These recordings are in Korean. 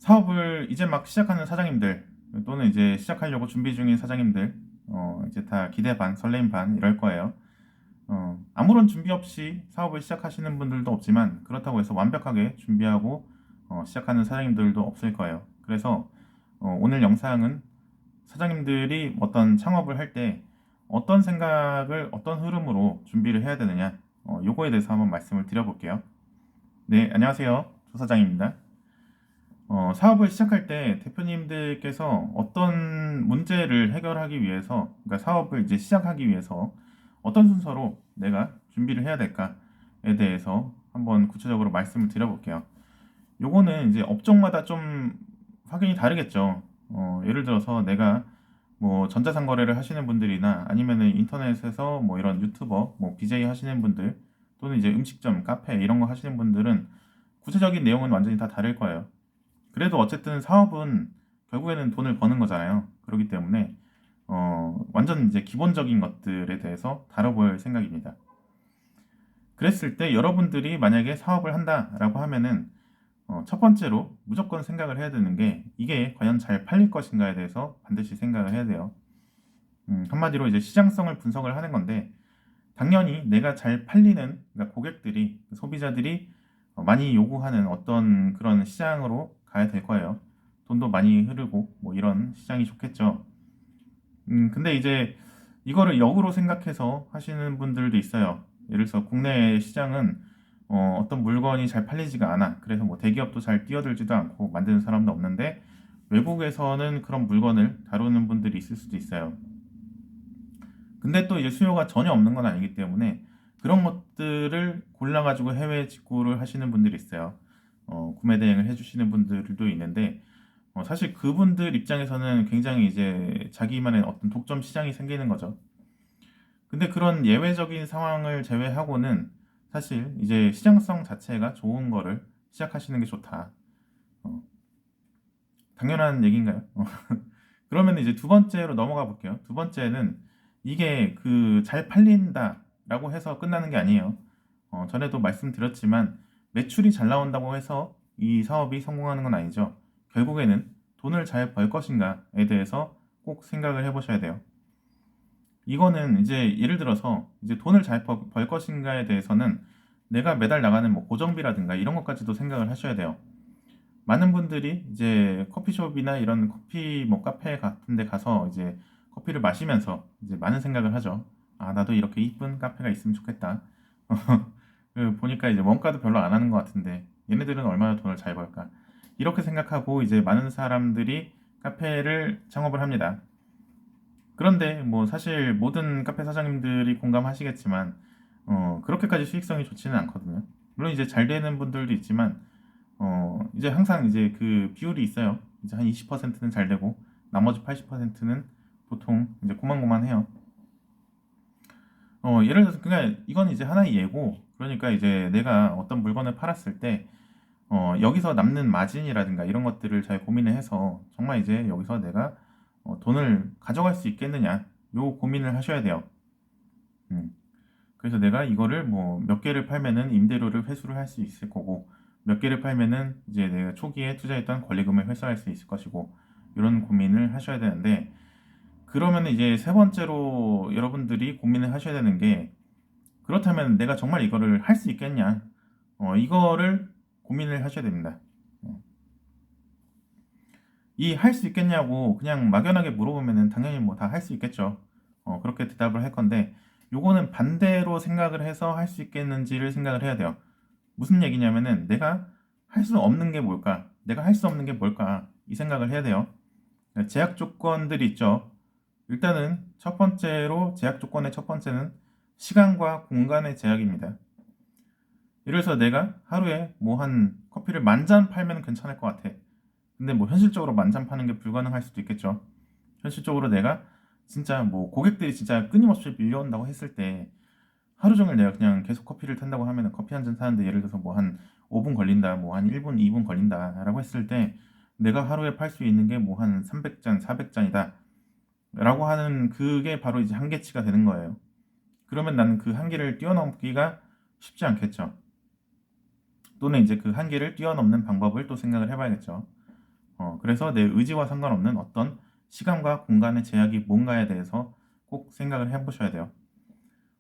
사업을 이제 막 시작하는 사장님들 또는 이제 시작하려고 준비 중인 사장님들 이제 다 기대 반 설렘 반 이럴 거예요. 아무런 준비 없이 사업을 시작하시는 분들도 없지만 그렇다고 해서 완벽하게 준비하고 시작하는 사장님들도 없을 거예요. 그래서 오늘 영상은 사장님들이 어떤 창업을 할 때 어떤 생각을 어떤 흐름으로 준비를 해야 되느냐 요거에 대해서 한번 말씀을 드려볼게요. 네, 안녕하세요. 조 사장입니다. 사업을 시작할 때 대표님들께서 어떤 문제를 해결하기 위해서, 그러니까 사업을 이제 시작하기 위해서 어떤 순서로 내가 준비를 해야 될까에 대해서 한번 구체적으로 말씀을 드려볼게요. 요거는 이제 업종마다 좀 확연히 다르겠죠. 예를 들어서 내가 뭐 전자상거래를 하시는 분들이나 아니면은 인터넷에서 뭐 이런 유튜버, 뭐 BJ 하시는 분들 또는 이제 음식점, 카페 이런 거 하시는 분들은 구체적인 내용은 완전히 다 다를 거예요. 그래도 어쨌든 사업은 결국에는 돈을 버는 거잖아요. 그렇기 때문에 완전 이제 기본적인 것들에 대해서 다뤄볼 생각입니다. 그랬을 때 여러분들이 만약에 사업을 한다라고 하면은 첫 번째로 무조건 생각을 해야 되는 게 이게 과연 잘 팔릴 것인가에 대해서 반드시 생각을 해야 돼요. 한마디로 이제 시장성을 분석을 하는 건데 당연히 내가 잘 팔리는 그러니까 고객들이 소비자들이 많이 요구하는 어떤 그런 시장으로 가야 될 거예요. 돈도 많이 흐르고 뭐 이런 시장이 좋겠죠. 근데 이제 이거를 역으로 생각해서 하시는 분들도 있어요. 예를 들어서 국내 시장은 어떤 물건이 잘 팔리지가 않아. 그래서 뭐 대기업도 잘 뛰어들지도 않고 만드는 사람도 없는데 외국에서는 그런 물건을 다루는 분들이 있을 수도 있어요. 근데 또 이제 수요가 전혀 없는 건 아니기 때문에 그런 것들을 골라가지고 해외 직구를 하시는 분들이 있어요. 구매 대행을 해주시는 분들도 있는데 사실 그분들 입장에서는 굉장히 이제 자기만의 어떤 독점 시장이 생기는 거죠. 근데 그런 예외적인 상황을 제외하고는 사실 이제 시장성 자체가 좋은 거를 시작하시는 게 좋다. 어, 당연한 얘기인가요? 그러면 이제 두 번째로 넘어가 볼게요. 두 번째는 이게 그 잘 팔린다라고 해서 끝나는 게 아니에요. 전에도 말씀드렸지만 매출이 잘 나온다고 해서 이 사업이 성공하는 건 아니죠. 결국에는 돈을 잘 벌 것인가에 대해서 꼭 생각을 해보셔야 돼요. 이거는 이제 예를 들어서 이제 돈을 잘 벌 것인가에 대해서는 내가 매달 나가는 뭐 고정비라든가 이런 것까지도 생각을 하셔야 돼요. 많은 분들이 이제 커피숍이나 이런 커피 뭐 카페 같은 데 가서 이제 커피를 마시면서 이제 많은 생각을 하죠. 아, 나도 이렇게 이쁜 카페가 있으면 좋겠다. 보니까 이제 원가도 별로 안 하는 것 같은데 얘네들은 얼마나 돈을 잘 벌까? 이렇게 생각하고 이제 많은 사람들이 카페를 창업을 합니다. 그런데 뭐 사실 모든 카페 사장님들이 공감하시겠지만 그렇게까지 수익성이 좋지는 않거든요. 물론 이제 잘 되는 분들도 있지만 이제 항상 이제 그 비율이 있어요. 이제 한 20%는 잘 되고 나머지 80%는 보통 이제 고만고만해요. 예를 들어서 그냥 이건 이제 하나의 예고. 그러니까 이제 내가 어떤 물건을 팔았을 때 여기서 남는 마진이라든가 이런 것들을 잘 고민을 해서 정말 이제 여기서 내가 돈을 가져갈 수 있겠느냐 요 고민을 하셔야 돼요. 음. 그래서 내가 이거를 뭐 몇 개를 팔면은 임대료를 회수를 할 수 있을 거고 몇 개를 팔면은 이제 내가 초기에 투자했던 권리금을 회수할 수 있을 것이고 이런 고민을 하셔야 되는데 그러면 이제 세 번째로 여러분들이 고민을 하셔야 되는 게 그렇다면 내가 정말 이거를 할 수 있겠냐 이거를 고민을 하셔야 됩니다. 어, 이 할 수 있겠냐고 그냥 막연하게 물어보면은 당연히 뭐 다 할 수 있겠죠. 그렇게 대답을 할 건데 요거는 반대로 생각을 해서 할 수 있겠는지를 생각을 해야 돼요. 무슨 얘기냐면은 내가 할 수 없는 게 뭘까? 내가 할 수 없는 게 뭘까? 이 생각을 해야 돼요. 제약 조건들이 있죠. 일단은 첫 번째로 제약 조건의 첫 번째는 시간과 공간의 제약입니다. 예를 들어서 내가 하루에 뭐 한 커피를 만 잔 팔면 괜찮을 것 같아. 근데 뭐 현실적으로 만 잔 파는 게 불가능할 수도 있겠죠. 현실적으로 내가 진짜 뭐 고객들이 진짜 끊임없이 밀려온다고 했을 때 하루 종일 내가 그냥 계속 커피를 탄다고 하면 커피 한 잔 타는데 예를 들어서 뭐 한 5분 걸린다, 뭐 한 1분, 2분 걸린다라고 했을 때 내가 하루에 팔 수 있는 게 뭐 한 300잔, 400잔이다 라고 하는 그게 바로 이제 한계치가 되는 거예요. 그러면 나는 그 한계를 뛰어넘기가 쉽지 않겠죠. 또는 이제 그 한계를 뛰어넘는 방법을 또 생각을 해봐야겠죠. 그래서 내 의지와 상관없는 어떤 시간과 공간의 제약이 뭔가에 대해서 꼭 생각을 해보셔야 돼요.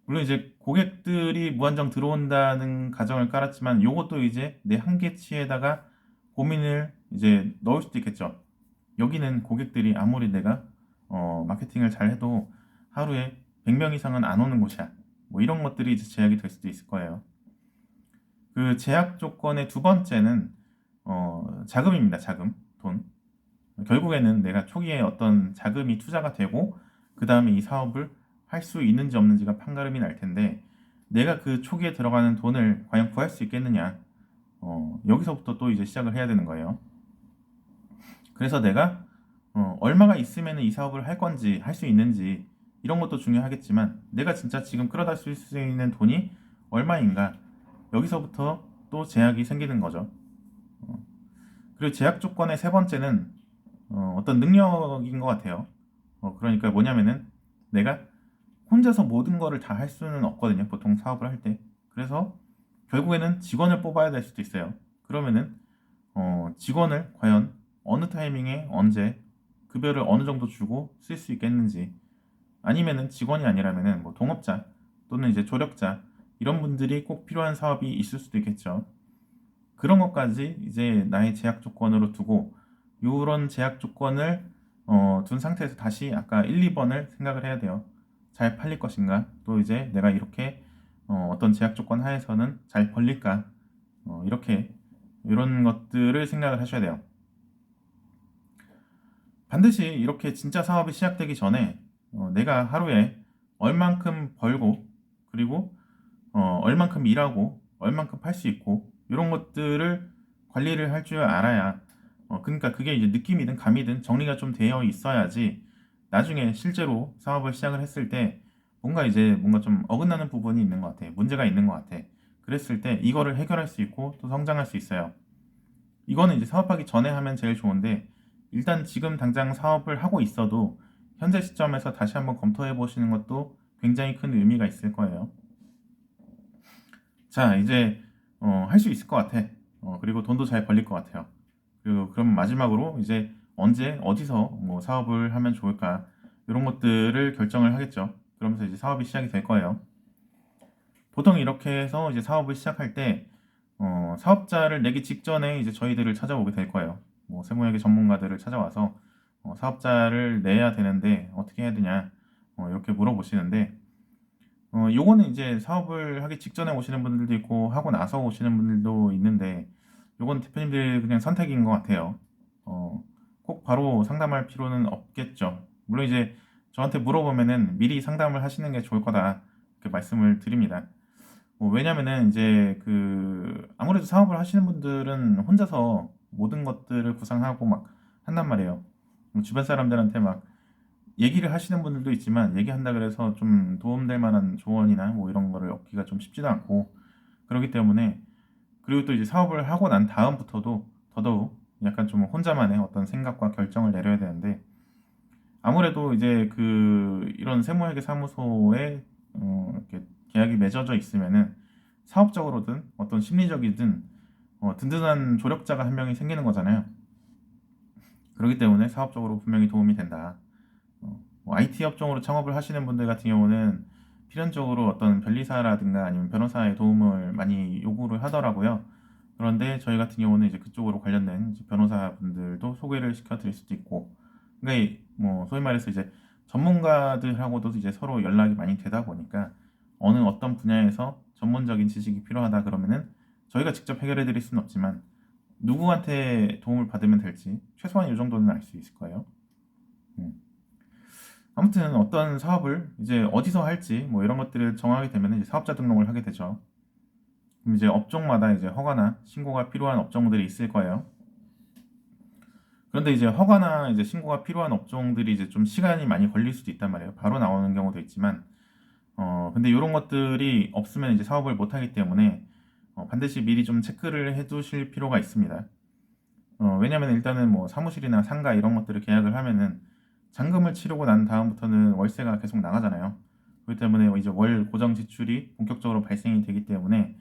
물론 이제 고객들이 무한정 들어온다는 가정을 깔았지만 요것도 이제 내 한계치에다가 고민을 이제 넣을 수도 있겠죠. 여기는 고객들이 아무리 내가 마케팅을 잘 해도 하루에 100명 이상은 안 오는 곳이야. 뭐 이런 것들이 이제 제약이 될 수도 있을 거예요. 그 제약 조건의 두 번째는 자금입니다. 자금, 돈. 결국에는 내가 초기에 어떤 자금이 투자가 되고 그 다음에 이 사업을 할 수 있는지 없는지가 판가름이 날 텐데 내가 그 초기에 들어가는 돈을 과연 구할 수 있겠느냐. 여기서부터 또 이제 시작을 해야 되는 거예요. 그래서 내가 얼마가 있으면 이 사업을 할 건지 할 수 있는지 이런 것도 중요하겠지만 내가 진짜 지금 끌어다 쓸 수 있는 돈이 얼마인가 여기서부터 또 제약이 생기는 거죠. 그리고 제약 조건의 세 번째는 어떤 능력인 것 같아요. 그러니까 뭐냐면은 내가 혼자서 모든 거를 다 할 수는 없거든요. 보통 사업을 할 때. 그래서 결국에는 직원을 뽑아야 될 수도 있어요. 그러면은 직원을 과연 어느 타이밍에 언제 급여를 어느 정도 주고 쓸 수 있겠는지 아니면은 직원이 아니라면은 뭐 동업자 또는 이제 조력자 이런 분들이 꼭 필요한 사업이 있을 수도 있겠죠. 그런 것까지 이제 나의 제약 조건으로 두고 이런 제약 조건을 둔 상태에서 다시 아까 1, 2번을 생각을 해야 돼요. 잘 팔릴 것인가? 또 이제 내가 이렇게 어떤 제약 조건 하에서는 잘 벌릴까? 이렇게 이런 것들을 생각을 하셔야 돼요. 반드시 이렇게 진짜 사업이 시작되기 전에 내가 하루에 얼만큼 벌고 그리고 얼만큼 일하고 얼만큼 팔 수 있고 이런 것들을 관리를 할 줄 알아야 그러니까 그게 이제 느낌이든 감이든 정리가 좀 되어 있어야지 나중에 실제로 사업을 시작을 했을 때 뭔가 좀 어긋나는 부분이 있는 것 같아. 문제가 있는 것 같아. 그랬을 때 이거를 해결할 수 있고 또 성장할 수 있어요. 이거는 이제 사업하기 전에 하면 제일 좋은데 일단 지금 당장 사업을 하고 있어도 현재 시점에서 다시 한번 검토해 보시는 것도 굉장히 큰 의미가 있을 거예요. 자, 이제 할 수 있을 것 같아. 그리고 돈도 잘 벌릴 것 같아요. 그리고 그럼 마지막으로 이제 언제 어디서 뭐 사업을 하면 좋을까 이런 것들을 결정을 하겠죠. 그러면서 이제 사업이 시작이 될 거예요. 보통 이렇게 해서 이제 사업을 시작할 때 사업자를 내기 직전에 이제 저희들을 찾아오게 될 거예요. 뭐 세무회계 전문가들을 찾아와서 사업자를 내야 되는데 어떻게 해야 되냐 이렇게 물어보시는데 요거는 이제 사업을 하기 직전에 오시는 분들도 있고 하고 나서 오시는 분들도 있는데 요건 대표님들 그냥 선택인 것 같아요. 꼭 바로 상담할 필요는 없겠죠. 물론 이제 저한테 물어보면은 미리 상담을 하시는 게 좋을 거다 이렇게 말씀을 드립니다. 왜냐면은 이제 그 아무래도 사업을 하시는 분들은 혼자서 모든 것들을 구상하고 막 한단 말이에요. 주변 사람들한테 막 얘기를 하시는 분들도 있지만 얘기한다 그래서 좀 도움될 만한 조언이나 뭐 이런 거를 얻기가 좀 쉽지도 않고 그렇기 때문에 그리고 또 이제 사업을 하고 난 다음부터도 더더욱 약간 좀 혼자만의 어떤 생각과 결정을 내려야 되는데 아무래도 이제 그 이런 세무회계 사무소에 이렇게 계약이 맺어져 있으면은 사업적으로든 어떤 심리적이든 든든한 조력자가 한 명이 생기는 거잖아요. 그렇기 때문에 사업적으로 분명히 도움이 된다. 뭐 IT 업종으로 창업을 하시는 분들 같은 경우는 필연적으로 어떤 변리사라든가 아니면 변호사의 도움을 많이 요구를 하더라고요. 그런데 저희 같은 경우는 이제 그쪽으로 관련된 이제 변호사분들도 소개를 시켜드릴 수도 있고, 그러니까 뭐 소위 말해서 이제 전문가들하고도 이제 서로 연락이 많이 되다 보니까 어느 어떤 분야에서 전문적인 지식이 필요하다 그러면은 저희가 직접 해결해 드릴 수는 없지만 누구한테 도움을 받으면 될지 최소한 이 정도는 알 수 있을 거예요. 음. 아무튼 어떤 사업을 이제 어디서 할지 뭐 이런 것들을 정하게 되면 이제 사업자 등록을 하게 되죠. 그럼 이제 업종마다 이제 허가나 신고가 필요한 업종들이 있을 거예요. 그런데 이제 허가나 이제 신고가 필요한 업종들이 이제 좀 시간이 많이 걸릴 수도 있단 말이에요. 바로 나오는 경우도 있지만, 근데 이런 것들이 없으면 이제 사업을 못 하기 때문에 반드시 미리 좀 체크를 해 두실 필요가 있습니다. 왜냐면 일단은 뭐 사무실이나 상가 이런 것들을 계약을 하면은 잔금을 치르고 난 다음부터는 월세가 계속 나가잖아요. 그렇기 때문에 이제 월 고정 지출이 본격적으로 발생이 되기 때문에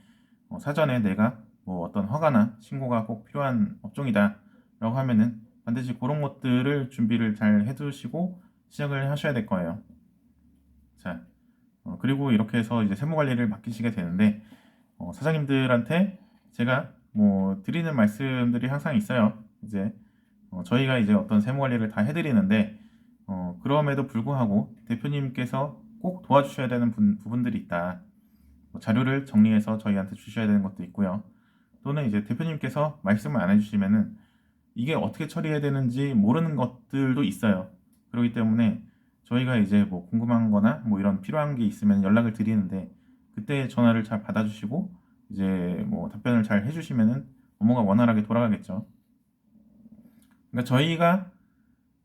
사전에 내가 뭐 어떤 허가나 신고가 꼭 필요한 업종이다라고 하면은 반드시 그런 것들을 준비를 잘 해두시고 시작을 하셔야 될 거예요. 자, 그리고 이렇게 해서 이제 세무 관리를 맡기시게 되는데 사장님들한테 제가 뭐 드리는 말씀들이 항상 있어요. 이제 저희가 이제 어떤 세무 관리를 다 해드리는데 그럼에도 불구하고 대표님께서 꼭 도와주셔야 되는 부분들이 있다. 뭐 자료를 정리해서 저희한테 주셔야 되는 것도 있고요. 또는 이제 대표님께서 말씀을 안 해주시면은 이게 어떻게 처리해야 되는지 모르는 것들도 있어요. 그렇기 때문에 저희가 이제 뭐 궁금한 거나 뭐 이런 필요한 게 있으면 연락을 드리는데 그때 전화를 잘 받아주시고 이제 뭐 답변을 잘 해주시면은 업무가 원활하게 돌아가겠죠. 그러니까 저희가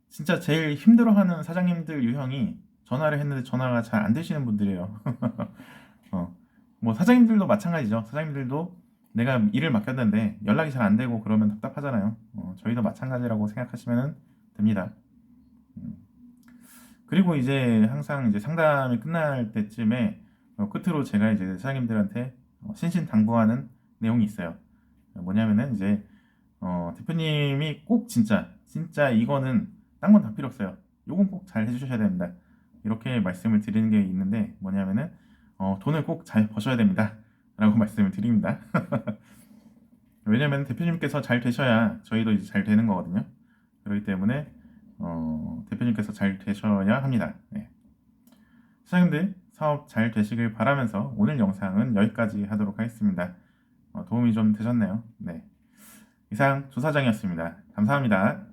진짜 제일 힘들어하는 사장님들 유형이 전화를 했는데 전화가 잘 안 되시는 분들이에요. 뭐 사장님들도 마찬가지죠. 사장님들도 내가 일을 맡겼는데 연락이 잘 안 되고 그러면 답답하잖아요. 저희도 마찬가지라고 생각하시면 됩니다. 그리고 이제 항상 이제 상담이 끝날 때쯤에 끝으로 제가 이제 사장님들한테 신신당부하는 내용이 있어요. 뭐냐면은 이제 대표님이 꼭 진짜 이거는 딴 건 다 필요 없어요. 요건 꼭 잘 해주셔야 됩니다. 이렇게 말씀을 드리는 게 있는데 뭐냐면은 돈을 꼭 잘 버셔야 됩니다. 라고 말씀을 드립니다. 왜냐면 대표님께서 잘 되셔야 저희도 이제 잘 되는 거거든요. 그렇기 때문에 대표님께서 잘 되셔야 합니다. 네. 사장님들 사업 잘 되시길 바라면서 오늘 영상은 여기까지 하도록 하겠습니다. 도움이 좀 되셨네요. 네. 이상 조사장이었습니다. 감사합니다.